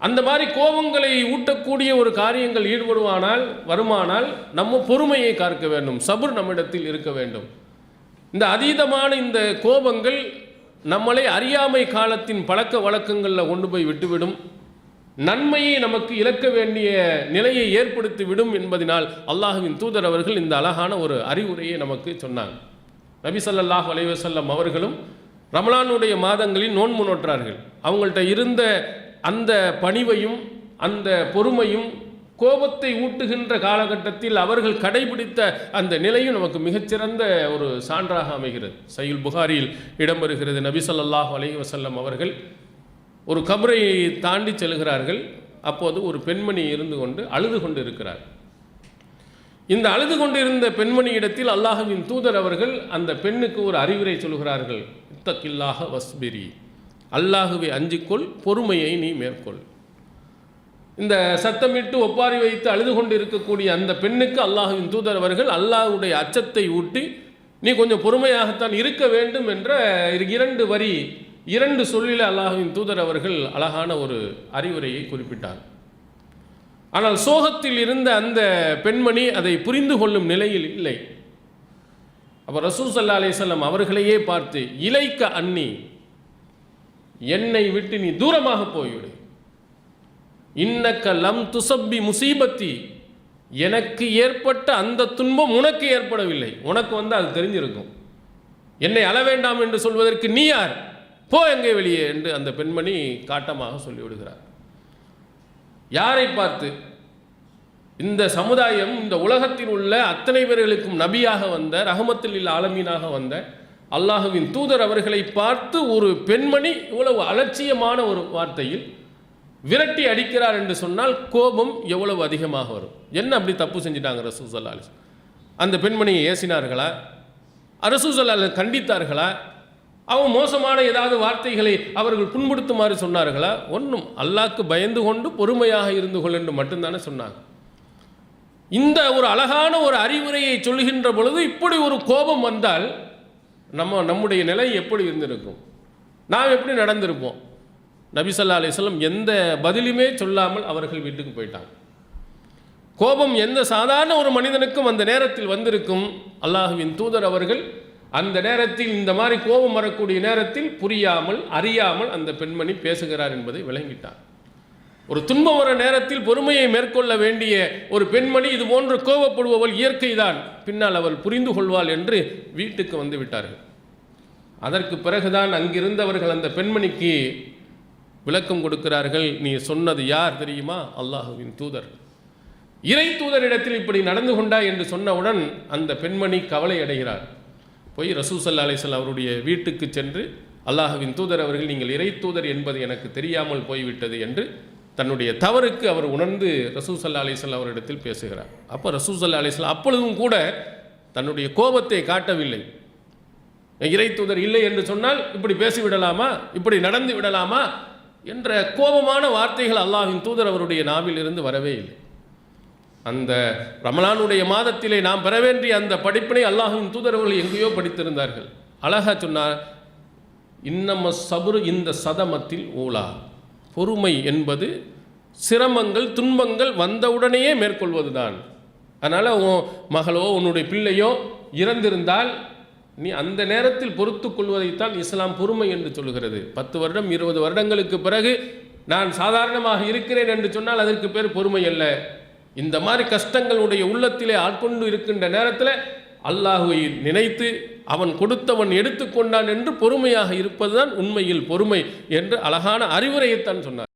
அந்த மாதிரி கோபங்களை ஊட்டக்கூடிய ஒரு காரியங்கள் வருமானால் நம்ம பொறுமையை காக்க வேண்டும், சபர் நம்மிடத்தில் இருக்க வேண்டும். இந்த அதீதமான இந்த கோபங்கள் நம்மளை அறியாமை காலத்தின் பழக்க வழக்கங்களில் கொண்டு போய் விட்டுவிடும், நன்மையை நமக்கு இழக்க வேண்டிய நிலையை ஏற்படுத்தி விடும் என்பதனால் அல்லாஹ்வின் தூதர் அவர்கள் இந்த அழகான ஒரு அறிவுரையை நமக்கு சொன்னாங்க. நபி ஸல்லல்லாஹு அலைஹி வஸல்லம் அவர்களும் ரமலானுடைய மாதங்களில் நோன்பு நோற்றார்கள். அவங்கள்ட்ட இருந்த அந்த பணிவையும் அந்த பொறுமையும் கோபத்தை ஊட்டுகின்ற காலகட்டத்தில் அவர்கள் கடைபிடித்த அந்த நிலையும் நமக்கு மிகச்சிறந்த ஒரு சான்றாக அமைகிறது. சஹீஹுல் புகாரியில் இடம்பெறுகிறது, நபி ஸல்லல்லாஹு அலைஹி வஸல்லம் அவர்கள் ஒரு கபரை தாண்டி செல்கிறார்கள். அப்போது ஒரு பெண்மணி இருந்து கொண்டு அழுது கொண்டு இருக்கிறார். இந்த அழுது கொண்டு இருந்த பெண்மணி இடத்தில் அல்லாஹ்வின் தூதர் அவர்கள் அந்த பெண்ணுக்கு ஒரு அறிவுரை சொல்கிறார்கள். இத்தகில்லாஹ வஸ்பிரி, அல்லாஹுவை அஞ்சிக்கொள், பொறுமையை நீ மேற்கொள். இந்த சத்தமிட்டு ஒப்பாரி வைத்து அழுது கொண்டு இருக்கக்கூடிய அந்த பெண்ணுக்கு அல்லாஹ்வின் தூதர் அவர்கள் அல்லாஹ்வுடைய அச்சத்தை ஊட்டி நீ கொஞ்சம் பொறுமையாகத்தான் இருக்க வேண்டும் என்ற 2 சொல்லில் அல்லாஹ்வின் தூதர் அவர்கள் அழகான ஒரு அறிவுரையை குறிப்பிட்டார். ஆனால் சோகத்தில் இருந்த அந்த பெண்மணி அதை புரிந்து கொள்ளும் நிலையில் இல்லை. அப்போ ரசூல் ஸல்லல்லாஹு அலைஹி வஸல்லம் அவர்களையே பார்த்து, இலைக்க அன்னி, என்னை விட்டு நீ தூரமாக போய்விடு, இன்னக்க லம் துசப்பி முசீபத்தி, எனக்கு ஏற்பட்ட அந்த துன்பம் உனக்கு ஏற்படவில்லை, உனக்கு அது தெரிஞ்சிருக்கும், என்னை அழ வேண்டாம் என்று சொல்வதற்கு நீ யார், போ எங்கே வெளியே என்று அந்த பெண்மணி காட்டமாக சொல்லிவிடுகிறார். யாரை பார்த்து? இந்த சமுதாயம், இந்த உலகத்தில் உள்ள அத்தனை பேர்களுக்கும் நபியாக வந்த, ரஹமத்துல் லில் ஆலமீனாக வந்த அல்லாஹுவின் தூதர் அவர்களை பார்த்து ஒரு பெண்மணி இவ்வளவு அலட்சியமான ஒரு வார்த்தையில் விரட்டி அடிக்கிறார் என்று சொன்னால் கோபம் எவ்வளவு அதிகமாக வரும். என்ன அப்படி தப்பு செஞ்சிட்டாங்க ரசூல் ஸல்லல்லாஹு அலைஹி வஸல்லம்? அந்த பெண்மணியை ஏசினார்களா? ரசூல் ஸல்லல்லாஹு அலைஹி வஸல்லம் கண்டித்தார்களா? அவங்க மோசமான ஏதாவது வார்த்தைகளை அவர்கள் புண்படுத்துமாறு சொன்னார்களா? ஒன்றும், அல்லாஹ்க்கு பயந்து கொண்டு பொறுமையாக இருந்து கொள் என்று மட்டும்தானே சொன்னாங்க. இந்த ஒரு அழகான ஒரு அறிவுரையை சொல்கின்ற பொழுது இப்படி ஒரு கோபம் வந்தால் நம்முடைய நிலை எப்படி இருந்திருக்கும்? நாம் எப்படி நடந்திருப்போம்? நபி ஸல்லல்லாஹு அலைஹி வஸல்லம் எந்த பதிலுமே சொல்லாமல் அவர்கள் வீட்டுக்கு போயிட்டாங்க. கோபம் எந்த சாதாரண ஒரு மனிதனுக்கும் அந்த நேரத்தில் வந்திருக்கும். அல்லாஹ்வின் தூதர் அவர்கள் அந்த நேரத்தில், இந்த மாதிரி கோபம் வரக்கூடிய நேரத்தில் புரியாமல் அறியாமல் அந்த பெண்மணி பேசுகிறார் என்பதை விளங்கிட்டார். ஒரு துன்பம் வர நேரத்தில் பொறுமையை மேற்கொள்ள வேண்டிய ஒரு பெண்மணி இது போன்று கோபப்படுபவள் இயற்கைதான், பின்னால் அவள் புரிந்து கொள்வாள் என்று வீட்டுக்கு வந்து விட்டார்கள். அதற்கு பிறகுதான் அங்கிருந்தவர்கள் அந்த பெண்மணிக்கு விளக்கம் கொடுக்கிறார்கள். நீ சொன்னது யார் தெரியுமா? அல்லாஹ்வின் தூதர். இறை தூதரிடத்தில் இப்படி நடந்து கொண்டாய் என்று சொன்னவுடன் அந்த பெண்மணி கவலை அடைகிறார். போய் ரசூல் ஸல்லல்லாஹு அலைஹி வஸல்லம் அவருடைய வீட்டுக்கு சென்று, அல்லாஹ்வின் தூதர் அவர்கள், நீங்கள் இறை தூதர் என்பது எனக்கு தெரியாமல் போய்விட்டது என்று தன்னுடைய தவறுக்கு அவர் உணர்ந்து ரசூல் ஸல்லல்லாஹு அலைஹி வஸல்லம் அவரிடத்தில் பேசுகிறார். அப்போ ரசூல் ஸல்லல்லாஹு அலைஹி வஸல்லம் அப்பொழுதும் கூட தன்னுடைய கோபத்தை காட்டவில்லை. இறை தூதர் இல்லை என்று சொன்னால் இப்படி பேசிவிடலாமா, இப்படி நடந்து விடலாமா என்ற கோபமான வார்த்தைகள் அல்லாஹ்வின் தூதர் அவருடைய நாவில் இருந்து வரவே இல்லை. அந்த ரமலானுடைய மாதத்திலே நாம் பெற வேண்டிய அந்த படிப்பினை அல்லாஹ்வின் தூதர் அவர்கள் எங்கேயோ படித்திருந்தார்கள். அழகா சொன்னார், இன்னம சபுரு இந்த சதமத்தில் ஊலா, பொறுமை என்பது சிரமங்கள் துன்பங்கள் வந்தவுடனேயே மேற்கொள்வது தான். அதனால் உன் மகளோ உன்னுடைய பிள்ளையோ இறந்திருந்தால் நீ அந்த நேரத்தில் பொறுத்து கொள்வதைத்தான் இஸ்லாம் பொறுமை என்று சொல்கிறது. 10 வருடம் 20 வருடங்களுக்கு பிறகு நான் சாதாரணமாக இருக்கிறேன் என்று சொன்னால் அதற்கு பேர் பொறுமை அல்ல. இந்த மாதிரி கஷ்டங்களுடைய உள்ளத்திலே ஆட்கொண்டு இருக்கின்ற நேரத்தில் அல்லாஹுவை நினைத்து அவன் கொடுத்தவன் எடுத்துக்கொண்டான் என்று பொறுமையாக இருப்பதுதான் உண்மையில் பொறுமை என்று அழகான அறிவுரையைத்தான் சொன்னார்.